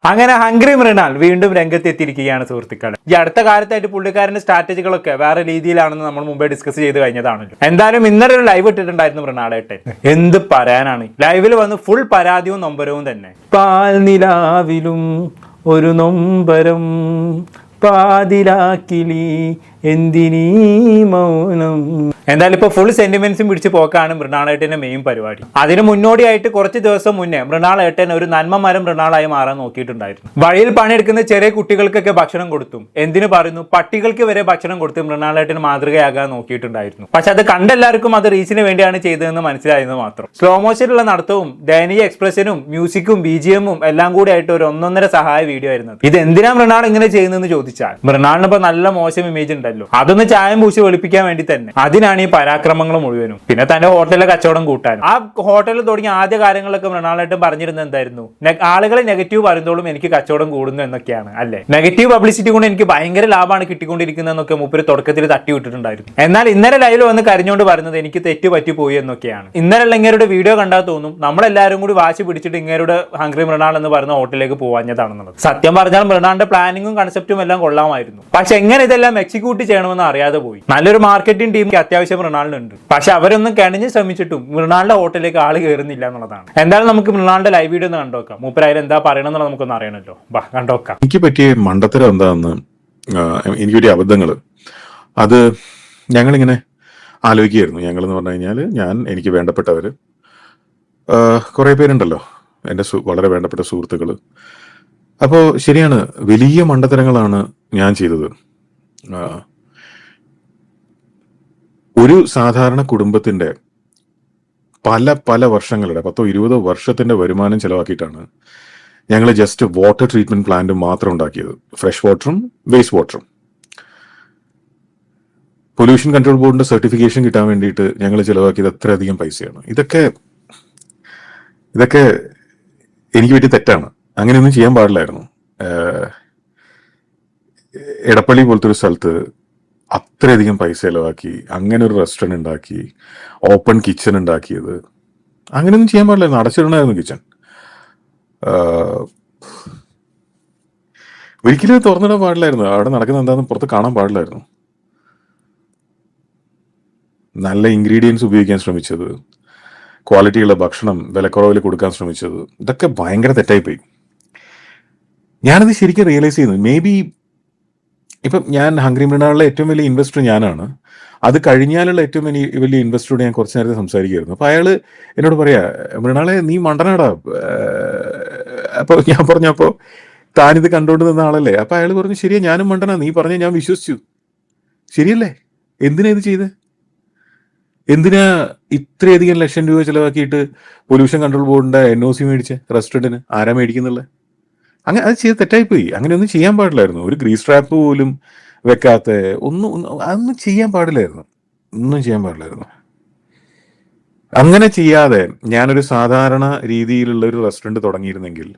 അങ്ങനെ ഹംഗ്രി മൃണാൾ വീണ്ടും രംഗത്തെത്തിയിരിക്കുകയാണ് സുഹൃത്തുക്കളെ. ഈ അടുത്ത കാലത്തായിട്ട് പുള്ളിക്കാരന്റെ സ്ട്രാറ്റജികളൊക്കെ വേറെ രീതിയിലാണെന്ന് നമ്മൾ മുമ്പേ ഡിസ്കസ് ചെയ്ത് കഴിഞ്ഞതാണല്ലോ. എന്തായാലും ഇന്നലെ ഒരു ലൈവ് ഇട്ടിട്ടുണ്ടായിരുന്നു മൃണാളേട്ടൻ. എന്ത് പറയാനാണ്, ലൈവിൽ വന്ന് ഫുൾ പരാതിയും നൊമ്പരവും തന്നെ. പാൽനിലാവിലും ഒരു നൊമ്പരം പാതിലാക്കിലി എന്തിനീ മൗനം. എന്തായാലും ഇപ്പൊ ഫുൾ സെന്റിമെന്റ്സും പിടിച്ച് പോക്കാണ് മൃണാളേട്ടന്റെ മെയിൻ പരിപാടി. അതിന് മുന്നോടിയായിട്ട് കുറച്ച് ദിവസം മുന്നേ മൃണാളേട്ടൻ ഒരു നന്മ മരം മൃണാളായി മാറാൻ നോക്കിയിട്ടുണ്ടായിരുന്നു. വഴിയിൽ പണിയെടുക്കുന്ന ചെറിയ കുട്ടികൾക്കൊക്കെ ഭക്ഷണം കൊടുത്തും, എന്തിനു പറയുന്നു പട്ടികൾക്ക് വരെ ഭക്ഷണം കൊടുത്ത് മൃണാളേട്ടൻ മാതൃകയാകാൻ നോക്കിയിട്ടുണ്ടായിരുന്നു. പക്ഷെ അത് കണ്ടെല്ലാവർക്കും അത് റീച്ചിന് വേണ്ടിയാണ് ചെയ്തതെന്ന് മനസ്സിലായെന്ന് മാത്രം. സ്ലോ മോഷനിലുള്ള നടത്തവും ദയനീയ എക്സ്പ്രഷനും മ്യൂസിക്കും BGM-ഉം എല്ലാം കൂടി ആയിട്ട് ഒരു 1.5 സഹായ വീഡിയോ ആയിരുന്നു. ഇത് എന്തിനാ മൃണാൾ ഇങ്ങനെ ചെയ്യുന്നതെന്ന് ചോദിച്ചാൽ, മൃണാളിന് ഇപ്പൊ നല്ല മോശം ഇമേജ് ഉണ്ടല്ലോ, അതൊന്ന് ചായം പൂശി വെളുപ്പിക്കാൻ വേണ്ടി തന്നെ. അതിനാണ് ഈ പരാക്രമങ്ങൾ മുഴുവനും. പിന്നെ തന്റെ ഹോട്ടലിലെ കച്ചവടം കൂട്ടാൻ. ആ ഹോട്ടലിൽ തുടങ്ങിയ ആദ്യ കാര്യങ്ങളൊക്കെ മൃണാളായിട്ട് പറഞ്ഞിരുന്നത് എന്തായിരുന്നു? ആളുകളെ നെഗറ്റീവ് പറയുന്നതോളും എനിക്ക് കച്ചവടം കൂടുന്നു എന്നൊക്കെയാണ് അല്ലെ. നെഗറ്റീവ് പബ്ലിസിറ്റി കൊണ്ട് എനിക്ക് ഭയങ്കര ലാഭമാണ് കിട്ടിക്കൊണ്ടിരിക്കുന്നതെന്നൊക്കെ മൂപ്പര് തുടക്കത്തിൽ തട്ടി വിട്ടിട്ടുണ്ടായിരുന്നു. എന്നാൽ ഇന്നലെ ലൈവിൽ വന്ന് കരഞ്ഞുകൊണ്ട് പറയുന്നത് എനിക്ക് തെറ്റ് പറ്റിപ്പോയി എന്നൊക്കെയാണ്. ഇന്നലെ ഇങ്ങേരുടെ വീഡിയോ കണ്ടാൽ തോന്നും നമ്മളെല്ലാവരും കൂടി വാശി പിടിച്ചിട്ട് ഇങ്ങേരുടെ ഹംഗ്രി മൃണാൾ എന്ന് പറയുന്ന ഹോട്ടലിലേക്ക് പോവാഞ്ഞതാണെന്നുള്ളത്. സത്യം പറഞ്ഞാൽ മൃണാളിന്റെ പ്ലാനിങ്ങും കൺസെപ്റ്റും എല്ലാം കൊള്ളാമായിരുന്നു. പക്ഷെ എങ്ങനെ ഇതെല്ലാം എക്സിക്യൂട്ട് ചെയ്യണമെന്ന് അറിയാതെ പോയി. നല്ലൊരു മാർക്കറ്റിംഗ് ടീം അത്യാവശ്യം മൃണാളിനുണ്ട്. പക്ഷെ അവരൊന്നും കിണഞ്ഞ് ശ്രമിച്ചിട്ടും മൃണാളിന്റെ ഹോട്ടലിലേക്ക് ആള് കയറുന്നില്ല എന്നുള്ളതാണ്. എന്തായാലും നമുക്ക് മൃണാളിന്റെ ലൈവ് വീഡിയോ ഒന്ന് കണ്ടോക്കാം. മൂപ്പരായാലും എന്താ പറയണമെന്നുള്ളത് നമുക്കൊന്ന് അറിയണല്ലോ. കണ്ടോക്കാം. എനിക്ക് പറ്റിയ മണ്ടത്തരം എന്താന്ന്, എനിക്ക് പറ്റിയ അബദ്ധങ്ങള് അത് ഞങ്ങളിങ്ങനെ ആലോചിക്കുകയായിരുന്നു. ഞങ്ങളെന്ന് പറഞ്ഞു കഴിഞ്ഞാൽ എനിക്ക് വേണ്ടപ്പെട്ടവര് കുറെ പേരുണ്ടല്ലോ, എൻ്റെ വളരെ വേണ്ടപ്പെട്ട സുഹൃത്തുക്കള്. അപ്പോൾ ശരിയാണ്, വലിയ മണ്ടത്തരങ്ങളാണ് ഞാൻ ചെയ്തത്. ഒരു സാധാരണ കുടുംബത്തിന്റെ പല വർഷങ്ങളുടെ 10-20 വർഷത്തിന്റെ വരുമാനം ചെലവാക്കിയിട്ടാണ് ഞങ്ങൾ ജസ്റ്റ് വാട്ടർ ട്രീറ്റ്മെന്റ് പ്ലാന്റ് മാത്രം ഉണ്ടാക്കിയത്. ഫ്രഷ് വാട്ടറും വേസ്റ്റ് വാട്ടറും. പൊല്യൂഷൻ കൺട്രോൾ ബോർഡിന്റെ സർട്ടിഫിക്കേഷൻ കിട്ടാൻ വേണ്ടിയിട്ട് ഞങ്ങൾ ചെലവാക്കിയത് അത്രയധികം പൈസയാണ്. ഇതൊക്കെ എനിക്ക് പറ്റിയ തെറ്റാണ്. അങ്ങനെയൊന്നും ചെയ്യാൻ പാടില്ലായിരുന്നു. എടപ്പള്ളി പോലത്തെ ഒരു സ്ഥലത്ത് അത്രയധികം പൈസ ചെലവാക്കി അങ്ങനെ ഒരു റെസ്റ്റോറൻറ്റ് ഉണ്ടാക്കി, ഓപ്പൺ കിച്ചൺ ഉണ്ടാക്കിയത്, അങ്ങനെയൊന്നും ചെയ്യാൻ പാടില്ലായിരുന്നു. അടച്ചിടണമായിരുന്നു കിച്ചൺ. ഒരിക്കലും തുറന്നിടാൻ പാടില്ലായിരുന്നു. അവിടെ നടക്കുന്ന എന്താണെന്ന് പുറത്ത് കാണാൻ പാടില്ലായിരുന്നു. നല്ല ഇൻഗ്രീഡിയൻസ് ഉപയോഗിക്കാൻ ശ്രമിച്ചത്, ക്വാളിറ്റിയുള്ള ഭക്ഷണം വിലക്കുറവിൽ കൊടുക്കാൻ ശ്രമിച്ചത്, ഇതൊക്കെ ഭയങ്കര തെറ്റായിപ്പോയി. ഞാനത് ശരിക്കും റിയലൈസ് ചെയ്യുന്നു. മേ ബി ഇപ്പം ഞാൻ ഹംഗ്രി മൃണാളിലെ ഏറ്റവും വലിയ ഇൻവെസ്റ്റർ ഞാനാണ്. അത് കഴിഞ്ഞാലുള്ള ഏറ്റവും വലിയ ഇൻവെസ്റ്ററോട് ഞാൻ കുറച്ച് നേരത്തെ സംസാരിക്കുകയായിരുന്നു. അപ്പോൾ അയാൾ എന്നോട് പറയാ, മൃണാളെ നീ മണ്ടനാടാ. അപ്പോൾ ഞാൻ പറഞ്ഞപ്പോൾ താനിത് കണ്ടുകൊണ്ട് നിന്ന ആളല്ലേ. അപ്പോൾ അയാൾ പറഞ്ഞു, ശരിയാ ഞാനും മണ്ടനാ, നീ പറഞ്ഞ ഞാൻ വിശ്വസിച്ചു. ശരിയല്ലേ? എന്തിനാ ഇത് ചെയ്ത്? എന്തിനാ ഇത്രയധികം ലക്ഷം രൂപ ചിലവാക്കിയിട്ട് പൊല്യൂഷൻ കൺട്രോൾ ബോർഡിന്റെ NOC മേടിച്ച റെസ്റ്റോറൻറ്റിന്? ആരാ മേടിക്കുന്നുള്ളത്? അങ്ങനെ അത് ചെയ്ത് തെറ്റായിപ്പോയി. അങ്ങനെയൊന്നും ചെയ്യാൻ പാടില്ലായിരുന്നു. ഒരു ഗ്രീസ് ട്രാപ്പ് പോലും വെക്കാത്ത അതൊന്നും ചെയ്യാൻ പാടില്ലായിരുന്നു. ഒന്നും ചെയ്യാൻ പാടില്ലായിരുന്നു. അങ്ങനെ ചെയ്യാതെ ഞാനൊരു സാധാരണ രീതിയിലുള്ള ഒരു റെസ്റ്റോറൻറ്റ് തുടങ്ങിയിരുന്നെങ്കിൽ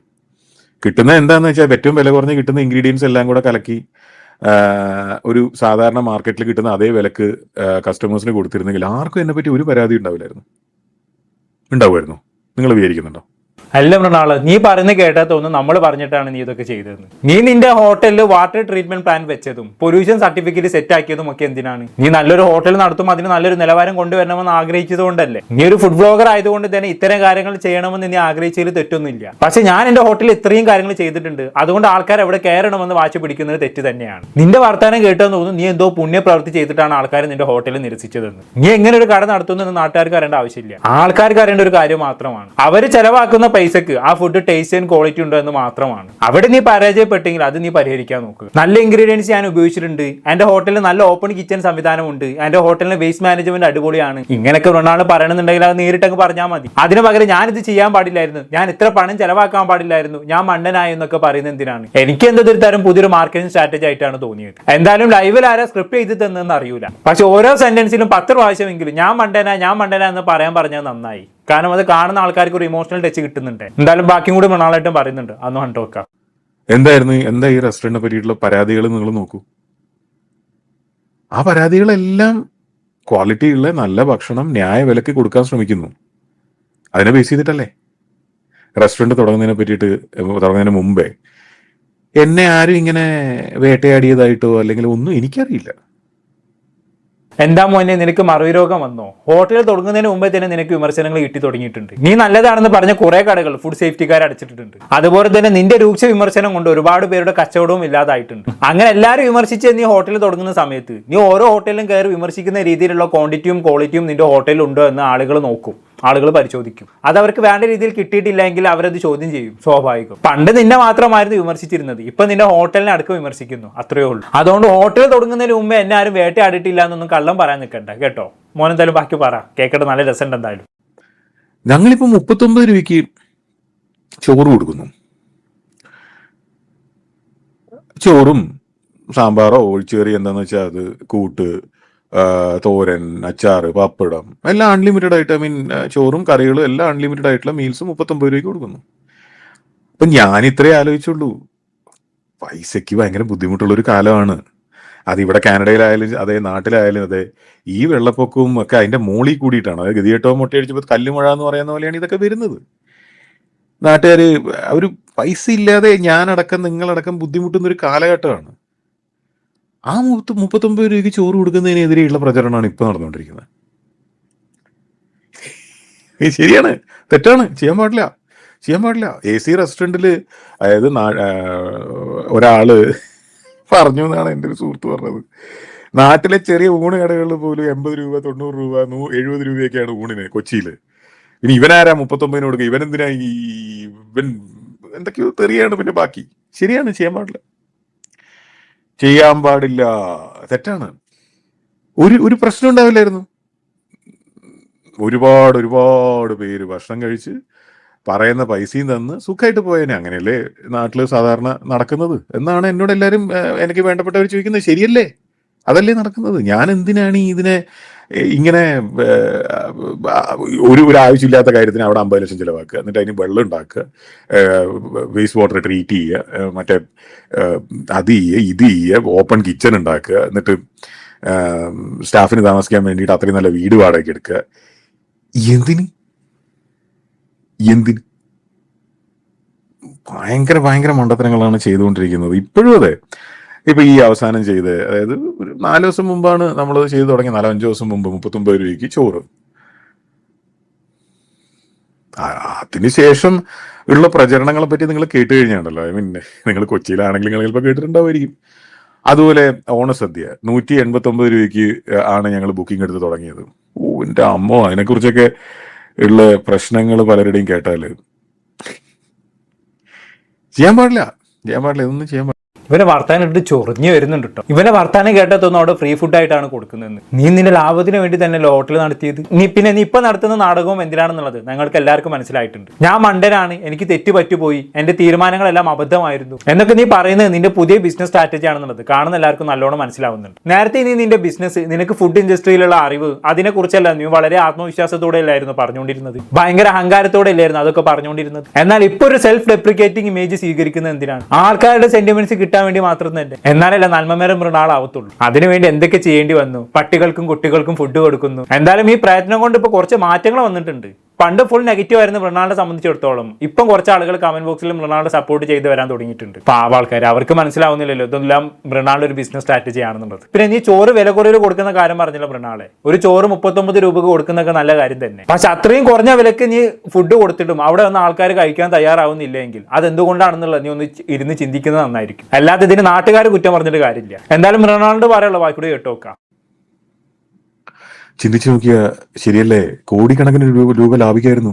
കിട്ടുന്ന എന്താണെന്ന് വെച്ചാൽ ഏറ്റവും വില കുറഞ്ഞ് കിട്ടുന്ന ഇൻഗ്രീഡിയൻസ് എല്ലാം കൂടെ കലക്കി ഒരു സാധാരണ മാർക്കറ്റിൽ കിട്ടുന്ന അതേ വിലക്ക് കസ്റ്റമേഴ്സിന് കൊടുത്തിരുന്നെങ്കിൽ ആർക്കും എന്നെ പറ്റി ഒരു പരാതി ഉണ്ടാവുമായിരുന്നു. നിങ്ങൾ വിചാരിക്കുന്നുണ്ടോ? അല്ല മൃണാള്, നീ പറയുന്നത് കേട്ടാൽ തോന്നുന്നു നമ്മൾ പറഞ്ഞിട്ടാണ് നീ ഇതൊക്കെ ചെയ്തതെന്ന്. നീ നിന്റെ ഹോട്ടലിൽ വാട്ടർ ട്രീറ്റ്മെന്റ് പ്ലാൻ വെച്ചതും പൊല്യൂഷൻ സർട്ടിഫിക്കറ്റ് സെറ്റ് ആക്കിയതും ഒക്കെ എന്തിനാണ്? നീ നല്ലൊരു ഹോട്ടൽ നടത്തും അതിന് നല്ലൊരു നിലവാരം കൊണ്ടുവരണമെന്ന് ആഗ്രഹിച്ചത് കൊണ്ടല്ലേ. നീ ഒരു ഫുഡ് ബ്ലോഗർ ആയതുകൊണ്ട് തന്നെ ഇത്തരം കാര്യങ്ങൾ ചെയ്യണമെന്ന് നീ ആഗ്രഹിച്ചതിൽ തെറ്റൊന്നുമില്ല. പക്ഷെ ഞാൻ എന്റെ ഹോട്ടലിൽ ഇത്രയും കാര്യങ്ങൾ ചെയ്തിട്ടുണ്ട്, അതുകൊണ്ട് ആൾക്കാർ എവിടെ കയറണമെന്ന് വാശി പിടിക്കുന്നത് തെറ്റ് തന്നെയാണ്. നിന്റെ വർത്താനം കേട്ടെന്ന് തോന്നുന്നു നീ എന്തോ പുണ്യപ്രവൃത്തി ചെയ്തിട്ടാണ് ആൾക്കാർ നിന്റെ ഹോട്ടലിൽ നിരസിച്ചതെന്ന്. നീ എങ്ങനെ ഒരു കട നടത്തുന്നു നാട്ടുകാർക്ക് അറിയേണ്ട ആവശ്യമില്ല. ആൾക്കാർക്ക് അറിയേണ്ട ഒരു കാര്യം മാത്രമാണ്, അവര് ചെലവാക്കുന്ന പൈസക്ക് ആ ഫുഡ് ടേസ്റ്റ് ആൻഡ് ക്വാളിറ്റി ഉണ്ടോ എന്ന് മാത്രമാണ്. അവിടെ നീ പരാജയപ്പെട്ടെങ്കിൽ അത് നീ പരിഹരിക്കാൻ നോക്ക്. നല്ല ഇൻഗ്രീഡിയൻസ് ഞാൻ ഉപയോഗിച്ചിട്ടുണ്ട്, എന്റെ ഹോട്ടലിൽ നല്ല ഓപ്പൺ കിച്ചൺ സംവിധാനമുണ്ട്, എന്റെ ഹോട്ടലിന് വേസ്റ്റ് മാനേജ്മെന്റ് അടിപൊളിയാണ്, ഇങ്ങനെയൊക്കെ ഒരാൾ പറയണമെന്നുണ്ടെങ്കിൽ അത് നേരിട്ടങ്ങ് പറഞ്ഞാൽ മതി. അതിന് പകരം ഞാനിത് ചെയ്യാൻ പാടില്ലായിരുന്നു, ഞാൻ ഇത്ര പണം ചെലവാക്കാൻ പാടില്ലായിരുന്നു, ഞാൻ മണ്ടനായി എന്നൊക്കെ പറയുന്നത് എന്തിനാണ്? എനിക്ക് എന്തൊരു തരം പുതിയൊരു മാർക്കറ്റിംഗ് സ്ട്രാറ്റജി ആയിട്ടാണ് തോന്നിയത്. എന്തായാലും ലൈവിൽ ആരാ സ്ക്രിപ്റ്റ് ചെയ്ത് തന്നെന്ന് അറിയൂല. പക്ഷെ ഓരോ സെന്റൻസിലും 10 പ്രാവശ്യമെങ്കിലും ഞാൻ മണ്ടന എന്ന് പറയാൻ പറഞ്ഞാൽ നന്നായി. കാരണം അത് കാണുന്ന ആൾക്കാർക്ക് ഒരു ഇമോഷണൽ ടച്ച് കിട്ടുന്നുണ്ട്. എന്തായാലും ബാക്കിയും കൂടി മൃണാളായിട്ടും പറയുന്നുണ്ട്, അന്ന് കണ്ടോക്കാം. എന്താ ഈ റെസ്റ്റോറന്റിനെ പറ്റിയിട്ടുള്ള പരാതികൾ നിങ്ങൾ നോക്കൂ. ആ പരാതികളെല്ലാം ക്വാളിറ്റിയുള്ള നല്ല ഭക്ഷണം ന്യായ വിലക്ക് കൊടുക്കാൻ ശ്രമിക്കുന്നു. അതിനെ ബേസ് ചെയ്തിട്ടല്ലേ റെസ്റ്റോറന്റ് തുടങ്ങുന്നതിന് മുമ്പേ എന്നെ ആരും ഇങ്ങനെ വേട്ടയാടിയതായിട്ടോ അല്ലെങ്കിൽ ഒന്നും എനിക്കറിയില്ല. എന്താ മോനെ നിനക്ക് മറവി രോഗം വന്നോ? ഹോട്ടൽ തുടങ്ങുന്നതിന് മുമ്പേ തന്നെ നിനക്ക് വിമർശനങ്ങൾ കിട്ടി തുടങ്ങിയിട്ടുണ്ട്. നീ നല്ലതാണെന്ന് പറഞ്ഞ കുറെ കടകൾ ഫുഡ് സേഫ്റ്റിക്കാർ അടച്ചിട്ടുണ്ട്. അതുപോലെ തന്നെ നിന്റെ രൂക്ഷ വിമർശനം കൊണ്ട് ഒരുപാട് പേരുടെ കച്ചവടവും ഇല്ലാതായിട്ടുണ്ട്. അങ്ങനെ എല്ലാവരും വിമർശിച്ച് നീ ഹോട്ടൽ തുടങ്ങുന്ന സമയത്ത് നീ ഓരോ ഹോട്ടലിലും കയറി വിമർശിക്കുന്ന രീതിയിലുള്ള ക്വാണ്ടിറ്റിയും ക്വാളിറ്റിയും നിന്റെ ഹോട്ടലിൽ ഉണ്ടോ എന്ന് ആളുകൾ നോക്കും, ആളുകൾ പരിശോധിക്കും. അത് അവർക്ക് വേണ്ട രീതിയിൽ കിട്ടിയിട്ടില്ലെങ്കിൽ അവരത് ചോദ്യം ചെയ്യും, സ്വാഭാവികം. പണ്ട് നിന്നെ മാത്രമായിരുന്നു വിമർശിച്ചിരുന്നത്, ഇപ്പൊ നിന്റെ ഹോട്ടലിനെ അടക്കം വിമർശിക്കുന്നു, അത്രയേ ഉള്ളൂ. അതുകൊണ്ട് ഹോട്ടൽ തുടങ്ങുന്നതിന് മുമ്പ് എന്നെ ആരും വേട്ടയാടിയിട്ടില്ല എന്നൊന്നും കള്ളം പറയാൻ നിൽക്കണ്ട കേട്ടോ. മോനെന്തായാലും ബാക്കി പറ, കേൾക്കട്ടെ, നല്ല രസമുണ്ട് എന്തായാലും. ഞങ്ങളിപ്പോ 39 രൂപയ്ക്ക് ചോറ് കൊടുക്കുന്നു. ചോറും സാമ്പാറോ ഒഴിച്ചുകറി എന്താന്ന് വെച്ചാൽ അത് കൂട്ട്, തോരൻ, അച്ചാറ്, പപ്പടം എല്ലാം അൺലിമിറ്റഡ് ആയിട്ട്, ഐ മീൻ ചോറും കറികളും എല്ലാം അൺലിമിറ്റഡ് ആയിട്ടുള്ള മീൽസ് 39 രൂപയ്ക്ക് കൊടുക്കുന്നു. അപ്പൊ ഞാൻ ഇത്രേ ആലോചിച്ചുള്ളൂ, പൈസയ്ക്ക് ഭയങ്കര ബുദ്ധിമുട്ടുള്ള ഒരു കാലമാണ്. അതിവിടെ കാനഡയിലായാലും അതെ, നാട്ടിലായാലും അതെ. ഈ വെള്ളപ്പൊക്കവും ഒക്കെ അതിന്റെ മോളിൽ കൂടിയിട്ടാണ്. അതായത് ഗതികെട്ടോ മുട്ടയടിച്ചപ്പോൾ കല്ലുമഴ എന്ന് പറയുന്ന പോലെയാണ് ഇതൊക്കെ വരുന്നത്. നാട്ടുകാർ അവർ പൈസ ഇല്ലാതെ ഞാനടക്കം നിങ്ങളടക്കം ബുദ്ധിമുട്ടുന്ന ഒരു കാലഘട്ടമാണ്. ആ 39 രൂപയ്ക്ക് ചോറ് കൊടുക്കുന്നതിനെതിരെയുള്ള പ്രചരണമാണ് ഇപ്പൊ നടന്നുകൊണ്ടിരിക്കുന്നത്. ശരിയാണ്, തെറ്റാണ്, ചെയ്യാൻ പാടില്ല, ചെയ്യാൻ പാടില്ല. AC റെസ്റ്റോറൻറ്റില്, അതായത് ഒരാള് പറഞ്ഞു എന്നാണ് എൻ്റെ ഒരു സുഹൃത്ത് പറഞ്ഞത്, നാട്ടിലെ ചെറിയ ഊണ് കടകളിൽ പോലും 80 രൂപ, 90 രൂപ, 70 രൂപയൊക്കെയാണ് ഊണിന് കൊച്ചിയിൽ. ഇനി ഇവനാരാ 39 കൊടുക്കുക? ഇവനെന്തിനാ ഇവൻ എന്തൊക്കെയോ തെറിയാണ് പിന്നെ ബാക്കി. ശരിയാണ്, ചെയ്യാൻ പാടില്ല, ചെയ്യാൻ പാടില്ല, തെറ്റാണ്. ഒരു പ്രശ്നം ഉണ്ടാവില്ലായിരുന്നു. ഒരുപാട് പേര് ഭക്ഷണം കഴിച്ച് പറയുന്ന പൈസയും തന്ന് സുഖമായിട്ട് പോയേനെ. അങ്ങനെയല്ലേ നാട്ടിൽ സാധാരണ നടക്കുന്നത് എന്നാണ് എന്നോട് എല്ലാവരും എനിക്ക് വേണ്ടപ്പെട്ടവർ ചോദിക്കുന്നത്. ശരിയല്ലേ? അതല്ലേ നടക്കുന്നത്? ഞാൻ എന്തിനാണ് ഇതിനെ ഇങ്ങനെ ഒരു ആവശ്യമില്ലാത്ത കാര്യത്തിന് അവിടെ 50 ലക്ഷം ചിലവാക്കുക, എന്നിട്ട് അതിന് വെള്ളം ഉണ്ടാക്കുക, വേസ്റ്റ് വാട്ടർ ട്രീറ്റ് ചെയ്യുക, മറ്റേ അത് ചെയ്യുക, ഇത് ചെയ്യുക, ഓപ്പൺ കിച്ചൺ ഉണ്ടാക്കുക, എന്നിട്ട് സ്റ്റാഫിന് താമസിക്കാൻ വേണ്ടിയിട്ട് അത്രയും നല്ല വീട് വാടകയ്ക്ക് എടുക്കുക. എന്തിന്? ഭയങ്കര മണ്ടത്തരങ്ങളാണ് ചെയ്തുകൊണ്ടിരിക്കുന്നത് ഇപ്പോഴും. അതെ, ഇപ്പൊ ഈ അവസാനം ചെയ്ത്, അതായത് ഒരു 4 ദിവസം മുമ്പാണ് നമ്മൾ ചെയ്തു തുടങ്ങി, 4-5 ദിവസം മുമ്പ് 39 രൂപയ്ക്ക് ചോറ്. അതിനുശേഷം ഉള്ള പ്രചരണങ്ങളെ പറ്റി നിങ്ങൾ കേട്ട് കഴിഞ്ഞാണല്ലോ. ഐ മീൻ നിങ്ങൾ കൊച്ചിയിലാണെങ്കിൽ നിങ്ങൾ ചിലപ്പോൾ കേട്ടിട്ടുണ്ടാവുമായിരിക്കും. അതുപോലെ ഓണസദ്യ 189 രൂപയ്ക്ക് ആണ് ഞങ്ങൾ ബുക്കിംഗ് എടുത്ത് തുടങ്ങിയത്. എൻ്റെ അമ്മോ, അതിനെക്കുറിച്ചൊക്കെ ഉള്ള പ്രശ്നങ്ങൾ പലരുടെയും കേട്ടാല് ചെയ്യാൻ പാടില്ല, ഇതൊന്നും ചെയ്യാൻ പാടില്ല. ഇവനെ വർത്താനം ഇട്ട് ചൊറിഞ്ഞു വരുന്നുണ്ട് കേട്ടോ. ഇവനെ വർത്താനം കേട്ടതൊന്നും അവിടെ ഫ്രീ ഫുഡ് ആയിട്ടാണ് കൊടുക്കുന്നത്. നീ നിന്റെ ലാഭത്തിന് വേണ്ടി തന്നെ ഹോട്ടൽ നടത്തിയത്. നീ ഇപ്പൊ നടത്തുന്ന നാടകവും എന്തിനാണെന്നുള്ളത് ഞങ്ങൾക്ക് എല്ലാവർക്കും മനസ്സിലായിട്ടുണ്ട്. ഞാൻ മണ്ടനാണ്, എനിക്ക് തെറ്റ് പറ്റുപോയി, എന്റെ തീരുമാനങ്ങളെല്ലാം അബദ്ധമായിരുന്നു എന്നൊക്കെ നീ പറയുന്നത് നിന്റെ പുതിയ ബിസിനസ് സ്ട്രാറ്റജി ആണെന്നുള്ളത് കാണുന്ന എല്ലാവർക്കും നല്ലോണം മനസ്സിലാവുന്നുണ്ട്. നേരത്തെ നീ നിന്റെ ബിസിനസ്, നിനക്ക് ഫുഡ് ഇൻഡസ്ട്രിയിലുള്ള അറിവ്, അതിനെക്കുറിച്ചല്ല നീ വളരെ ആത്മവിശ്വാസത്തോടെ അല്ലായിരുന്നു പറഞ്ഞുകൊണ്ടിരുന്നത്, ഭയങ്കര അഹങ്കാരത്തോടെ അല്ലായിരുന്നു അതൊക്കെ പറഞ്ഞുകൊണ്ടിരുന്നത്. എന്നാൽ ഇപ്പൊ ഒരു സെൽഫ് ഡെപ്രിക്കേറ്റിംഗ് ഇമേജ് സ്വീകരിക്കുന്നത് എന്തിനാണ്? ആൾക്കാരുടെ സെന്റിമെന്റ്സ് കിട്ടാൻ വേണ്ടി മാത്രം തന്നെ. എന്നാലല്ല നന്മമരം മൃണാളാവത്തുള്ളൂ. അതിനുവേണ്ടി എന്തൊക്കെ ചെയ്യേണ്ടി വന്നു? പട്ടികൾക്കും കുട്ടികൾക്കും ഫുഡ് കൊടുക്കുന്നു. എന്തായാലും ഈ പ്രയത്നം കൊണ്ട് ഇപ്പൊ കുറച്ച് മാറ്റങ്ങൾ വന്നിട്ടുണ്ട്. പണ്ട് ഫുൾ നെഗറ്റീവ് ആയിരുന്നു മൃണാളിനെ സംബന്ധിച്ചിടത്തോളം. ഇപ്പം കുറച്ച് ആളുകൾ കമന്റ് ബോക്സിൽ മൃണാളിനെ സപ്പോർട്ട് ചെയ്ത് വരാൻ തുടങ്ങിയിട്ടുണ്ട്. പാവ ആൾക്കാർ, അവർക്ക് മനസ്സിലാവുന്നില്ലല്ലോ ഇതെല്ലാം മൃണാളിന്റെ ഒരു ബിസിനസ് സ്ട്രാറ്റജി ആണെന്നുള്ളത്. പിന്നെ നീ ചോറ് വില കുറവിൽ കൊടുക്കുന്ന കാര്യം പറഞ്ഞല്ലോ മൃണാളെ. ഒരു ചോറ് 39 രൂപക്ക് കൊടുക്കുന്നതൊക്കെ നല്ല കാര്യം തന്നെ. പക്ഷെ അത്രയും കുറഞ്ഞ വിലക്ക് നീ ഫുഡ് കൊടുത്തിട്ടും അവിടെ വന്ന ആൾക്കാർ കഴിക്കാൻ തയ്യാറാവുന്നില്ലെങ്കിൽ അതെന്തുകൊണ്ടാണെന്നുള്ളത് നീ ഒന്ന് ഇരുന്ന് ചിന്തിക്കുന്നത് നന്നായിരിക്കും. അല്ലാതെ ഇതിന് നാട്ടുകാർ കുറ്റം പറഞ്ഞിട്ട് കാര്യമില്ല. എന്തായാലും മൃണാളിന്റെ പറയാനുള്ള വാക്കുകൂടി കേട്ടോക്കാം. ചിന്തിച്ചു നോക്കിയ ശരിയല്ലേ? കോടിക്കണക്കിന് രൂപ ലാഭിക്കായിരുന്നു.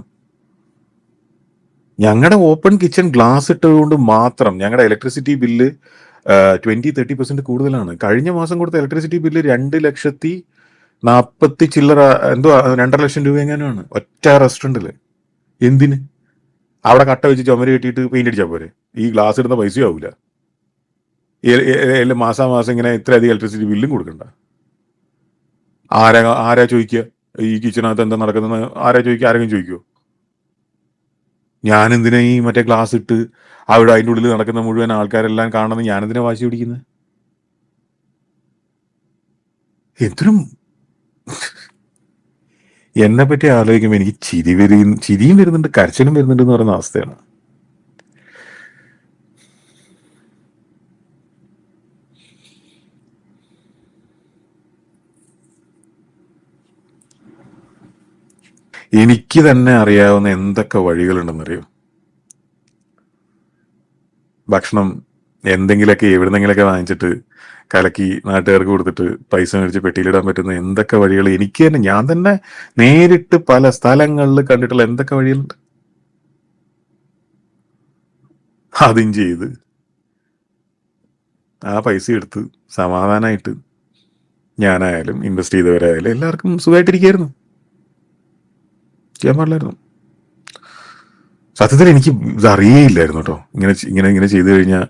ഞങ്ങളുടെ ഓപ്പൺ കിച്ചൺ ഗ്ലാസ് ഇട്ടതുകൊണ്ട് മാത്രം ഞങ്ങളുടെ ഇലക്ട്രിസിറ്റി ബില്ല് 20-30% കൂടുതലാണ്. കഴിഞ്ഞ മാസം കൊടുത്ത ഇലക്ട്രിസിറ്റി ബില്ല് 2,40,000 ചില്ലറ, എന്തോ 2.5 ലക്ഷം രൂപ എങ്ങനെയാണ് ഒറ്റ റെസ്റ്റോറൻറ്റില്. എന്തിന്? അവിടെ കട്ട വെച്ച് ചുമര് കെട്ടിയിട്ട് പെയിന്റ് അടിച്ചാൽ പോരെ? ഈ ഗ്ലാസ് ഇടുന്ന പൈസയും ആവില്ല. മാസം ഇങ്ങനെ ഇത്രയധികം ഇലക്ട്രിസിറ്റി ബില്ലും കൊടുക്കണ്ട. ആരാ ചോദിക്കുക? ഈ കിച്ചണകത്ത് എന്താ നടക്കുന്നത് ആരാ ചോദിക്കുക? ആരെങ്കിലും ചോദിക്കുമോ? ഞാനെന്തിനാ ഈ മറ്റേ ഗ്ലാസ് ഇട്ട് അവിടെ അതിൻ്റെ ഉള്ളിൽ നടക്കുന്ന മുഴുവൻ ആൾക്കാരെല്ലാം കാണുന്നത് ഞാനെന്തിനാ വാശി പിടിക്കുന്നത്? എന്തിനും എന്നെ പറ്റി ആലോചിക്കുമ്പോൾ എനിക്ക് ചിരിയും വരുന്നുണ്ട്, കരച്ചിലും വരുന്നുണ്ട് എന്ന് പറയുന്ന അവസ്ഥയാണ്. എനിക്ക് തന്നെ അറിയാവുന്ന എന്തൊക്കെ വഴികളുണ്ടെന്നറിയോ? ഭക്ഷണം എന്തെങ്കിലുമൊക്കെ എവിടുന്നെങ്കിലൊക്കെ വാങ്ങിച്ചിട്ട് കലക്കി നാട്ടുകാർക്ക് കൊടുത്തിട്ട് പൈസ മേടിച്ച് പെട്ടിയിലിടാൻ പറ്റുന്ന എന്തൊക്കെ വഴികൾ എനിക്ക് തന്നെ, ഞാൻ തന്നെ നേരിട്ട് പല സ്ഥലങ്ങളിൽ കണ്ടിട്ടുള്ള എന്തൊക്കെ വഴികളുണ്ട്. അതും ചെയ്ത് ആ പൈസ എടുത്ത് സമാധാനമായിട്ട് ഞാനായാലും ഇൻവെസ്റ്റ് ചെയ്തവരായാലും എല്ലാവർക്കും സുഖമായിട്ടിരിക്കുകയായിരുന്നു. ചെയ്യാൻ പാടില്ലായിരുന്നു. സത്യത്തിൽ എനിക്ക് ഇത് അറിയേയില്ലായിരുന്നു കേട്ടോ. ഇങ്ങനെ ഇങ്ങനെ ഇങ്ങനെ ചെയ്തു കഴിഞ്ഞാൽ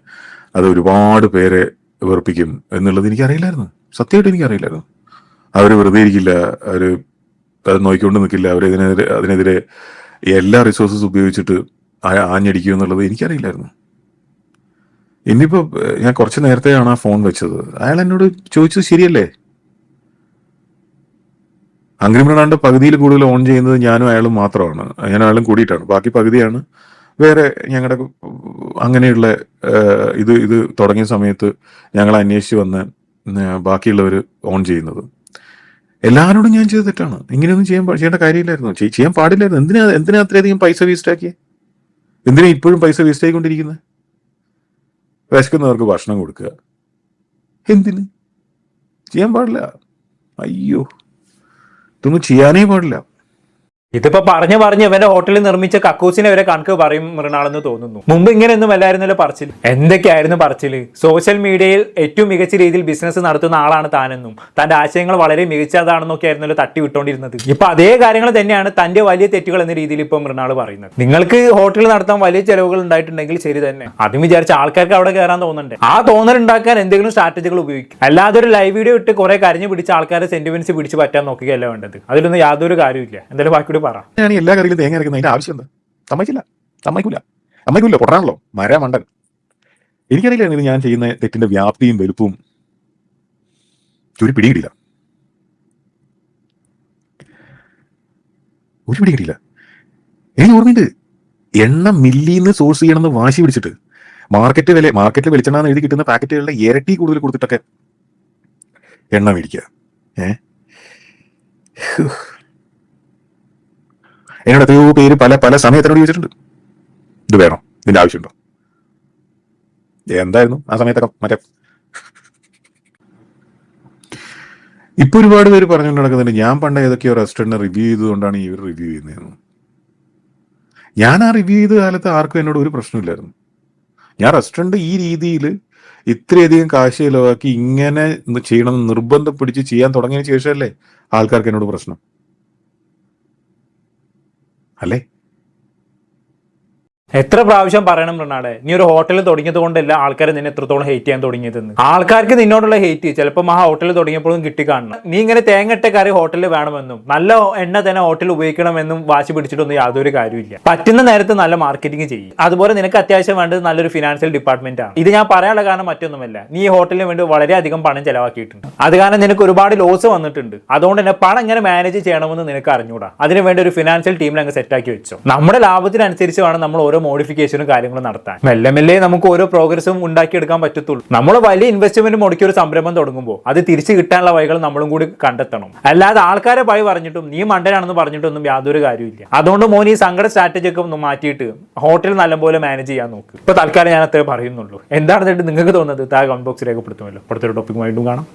അത് ഒരുപാട് പേരെ വെറുപ്പിക്കും എന്നുള്ളത് എനിക്കറിയില്ലായിരുന്നു. സത്യമായിട്ട് എനിക്കറിയില്ലായിരുന്നു. അവർ വെറുതെ ഇരിക്കില്ല, അവർ അത് നോക്കിക്കൊണ്ട് നിൽക്കില്ല, അതിനെതിരെ എല്ലാ റിസോഴ്സസ് ഉപയോഗിച്ചിട്ട് ആഞ്ഞടിക്കും എന്നുള്ളത് എനിക്കറിയില്ലായിരുന്നു. ഇനിയിപ്പോൾ ഞാൻ കുറച്ച് നേരത്തെയാണ് ആ ഫോൺ വെച്ചത്. അയാൾ എന്നോട് ചോദിച്ചത് ശരിയല്ലേ? അഗ്രിമൃണാണ്ട് പകുതിയിൽ കൂടുതൽ ഓൺ ചെയ്യുന്നത് ഞാനും അയാളും മാത്രമാണ്. ഞാൻ അയാളും കൂടിയിട്ടാണ്. ബാക്കി പകുതിയാണ് വേറെ ഞങ്ങളുടെ അങ്ങനെയുള്ള ഇത് തുടങ്ങിയ സമയത്ത് ഞങ്ങൾ അന്വേഷിച്ച് വന്ന് ബാക്കിയുള്ളവർ ഓൺ ചെയ്യുന്നത്. എല്ലാവരോടും ഞാൻ ചെയ്ത തെറ്റാണ്. ഇങ്ങനെയൊന്നും ചെയ്യേണ്ട കാര്യമില്ലായിരുന്നു, ചെയ്യാൻ പാടില്ലായിരുന്നു. എന്തിനാ അത്രയധികം പൈസ വേസ്റ്റ് ആക്കിയത്? എന്തിനാ ഇപ്പോഴും പൈസ വേസ്റ്റ് ആയിക്കൊണ്ടിരിക്കുന്നത്? വിശക്കുന്നവർക്ക് ഭക്ഷണം കൊടുക്കുക, എന്തിന്? ചെയ്യാൻ പാടില്ല. അയ്യോ, ഇതൊന്നും ചെയ്യാനേ പാടില്ല. ഇതിപ്പോ പറഞ്ഞ് ഇവന്റെ ഹോട്ടലിൽ നിർമ്മിച്ച കക്കൂസിനെ വരെ കണക്ക് പറയും മൃണാളെന്ന് തോന്നുന്നു. മുമ്പ് ഇങ്ങനെയൊന്നും അല്ലായിരുന്നല്ലോ പറച്ചിൽ. എന്തൊക്കെയായിരുന്നു പറച്ചില്? സോഷ്യൽ മീഡിയയിൽ ഏറ്റവും മികച്ച രീതിയിൽ ബിസിനസ് നടത്തുന്ന ആളാണ് താനെന്നും തന്റെ ആശയങ്ങൾ വളരെ മികച്ചതാണെന്നൊക്കെ ആയിരുന്നല്ലോ തട്ടി വിട്ടോണ്ടിരുന്നത്. ഇപ്പൊ അതേ കാര്യങ്ങൾ തന്നെയാണ് തന്റെ വലിയ തെറ്റുകൾ എന്ന രീതിയിൽ ഇപ്പൊ മൃണാൾ പറയുന്നത്. നിങ്ങൾക്ക് ഹോട്ടൽ നടത്താൻ വലിയ ചെലവുകൾ ഉണ്ടായിട്ടുണ്ടെങ്കിൽ ശരി തന്നെ, അതും വിചാരിച്ച ആൾക്കാർക്ക് അവിടെ കയറാൻ തോന്നുന്നുണ്ട്. ആ തോന്നൽ ഉണ്ടാക്കാൻ എന്തെങ്കിലും സ്ട്രാറ്റജികൾ ഉപയോഗിക്കും. അല്ലാതെ ഒരു ലൈവ് വീഡിയോ ഇട്ട് കുറെ കരഞ്ഞു പിടിച്ച ആൾക്കാരെ സെന്റിമെന്റ്സ് പിടിച്ച് പറ്റാൻ നോക്കുകയല്ല വേണ്ടത്. അതിലൊന്നും യാതൊരു കാര്യമില്ല. എന്തായാലും ബാക്കി ഞാൻ എല്ലാ കറിയിലും തേങ്ങ അരക്കുന്ന അതിന്റെ ആവശ്യം എന്താ? സമ്മതിക്കൂല പൊട്ടനാണല്ലോ, മണ്ടൻ. എനിക്കറിയില്ല ഇത് ഞാൻ ചെയ്യുന്ന തെറ്റിന്റെ വ്യാപ്തിയും വലുപ്പവും ഒരു പിടികിട്ടില്ല. എനിക്ക് ഓർമ്മയുണ്ട്, എണ്ണ മില്ലിന്ന് സോഴ്സ് ചെയ്യണമെന്ന് വാശി പിടിച്ചിട്ട് മാർക്കറ്റിൽ വെളിച്ചെണ്ണ എഴുതി കിട്ടുന്ന പാക്കറ്റുകളുടെ ഇരട്ടി കൂടുതൽ കൊടുത്തിട്ടൊക്കെ എണ്ണ മേടിക്കുക. എന്നോട് എത്രയോ പേര് പല സമയത്തിനോട് ചോദിച്ചിട്ടുണ്ട്, ഇത് വേണോ, ഇതിന്റെ ആവശ്യമുണ്ടോ? എന്തായിരുന്നു ആ സമയത്തൊക്കെ മറ്റേ ഇപ്പൊ ഒരുപാട് പേര് പറഞ്ഞുകൊണ്ട് നടക്കുന്നുണ്ട് ഞാൻ പണ്ട് ഏതൊക്കെയോ റെസ്റ്റോറൻറ്റ് റിവ്യൂ ചെയ്തുകൊണ്ടാണ് ഇവർ റിവ്യൂ ചെയ്യുന്നതെന്ന്. ഞാൻ ആ റിവ്യൂ ചെയ്ത കാലത്ത് ആർക്കും എന്നോട് ഒരു പ്രശ്നമില്ലായിരുന്നു. ഞാൻ റെസ്റ്റോറൻറ്റ് ഈ രീതിയിൽ ഇത്രയധികം കാശ് ചിലവാക്കി ഇങ്ങനെ ചെയ്യണമെന്ന് നിർബന്ധം പിടിച്ച് ചെയ്യാൻ തുടങ്ങിയതിന് ശേഷമല്ലേ ആൾക്കാർക്ക് എന്നോട് പ്രശ്നം അല്ലേ? എത്ര പ്രാവശ്യം പറയണം മൃണാളെ, നീ ഒരു ഹോട്ടലിൽ തുടങ്ങിയത് കൊണ്ടല്ല ആൾക്കാർ നിന്നെ എത്രത്തോളം ഹേറ്റ് ചെയ്യാൻ തുടങ്ങിയതെന്ന്. ആൾക്കാർക്ക് നിന്നോടുള്ള ഹേറ്റ് ചിലപ്പോൾ ആ ഹോട്ടലിൽ തുടങ്ങിയപ്പോഴും കിട്ടിക്കാണണം. നീ ഇങ്ങനെ തേങ്ങട്ട കറി ഹോട്ടലിൽ വേണമെന്നും നല്ല എണ്ണ തന്നെ ഹോട്ടലിൽ ഉപയോഗിക്കണമെന്നും വാശി പിടിച്ചിട്ടൊന്നും യാതൊരു കാര്യമില്ല. പറ്റുന്ന നേരത്ത് നല്ല മാർക്കറ്റിംഗ് ചെയ്യും. അതുപോലെ നിനക്ക് അത്യാവശ്യം വേണ്ടത് നല്ലൊരു ഫിനാൻഷ്യൽ ഡിപ്പാർട്ട്മെന്റ് ആണ്. ഇത് ഞാൻ പറയാനുള്ള കാരണം മറ്റൊന്നുമല്ല, നീ ഈ ഹോട്ടലിന് വേണ്ടി വളരെയധികം പണം ചെലവാക്കിയിട്ടുണ്ട്. അത് കാരണം നിനക്ക് ഒരുപാട് ലോസ് വന്നിട്ടുണ്ട്. അതുകൊണ്ട് തന്നെ പണം എങ്ങനെ മാനേജ് ചെയ്യണമെന്ന് നിനക്ക് അറിഞ്ഞൂടാ. അതിന് വേണ്ടി ഒരു ഫിനാൻഷ്യൽ ടീമിൽ അങ്ങ് സെറ്റാക്കി വെച്ചോ. നമ്മുടെ ലാഭത്തിനനുസരിച്ച് വേണം നമ്മൾ ഓരോ മോഡിഫിക്കേഷനും കാര്യങ്ങളും നടത്താൻ. മെല്ലെ നമുക്ക് ഓരോ പ്രോഗ്രസും ഉണ്ടാക്കിയെടുക്കാൻ പറ്റത്തുള്ളൂ. നമ്മൾ വലിയ ഇൻവെസ്റ്റ്മെന്റ് മുടക്കി ഒരു സംരംഭം തുടങ്ങുമ്പോൾ അത് തിരിച്ചു കിട്ടാനുള്ള വഴികൾ നമ്മളും കൂടി കണ്ടെത്തണം. അല്ലാതെ ആൾക്കാരെ ഭയ പറഞ്ഞിട്ടും നീ മണ്ടനാണെന്ന് പറഞ്ഞിട്ടൊന്നും യാതൊരു കാര്യമില്ല. അതുകൊണ്ട് മോൻ ഈ സങ്കട സ്ട്രാറ്റജി ഒക്കെ ഒന്ന് മാറ്റിയിട്ട് ഹോട്ടൽ നല്ലപോലെ മാനേജ് ചെയ്യാൻ നോക്ക്. ഇപ്പൊ തൽക്കാലം ഞാൻ അത്രേ പറയുന്നുള്ളൂ. എന്താണെന്നിട്ട് നിങ്ങൾക്ക് തോന്നുന്നത് താഴെ കമന്റ് ബോക്സിൽ രേഖപ്പെടുത്തുമല്ലോ. അടുത്തൊരു ടോപ്പിക്കുമായിട്ടും കാണാം.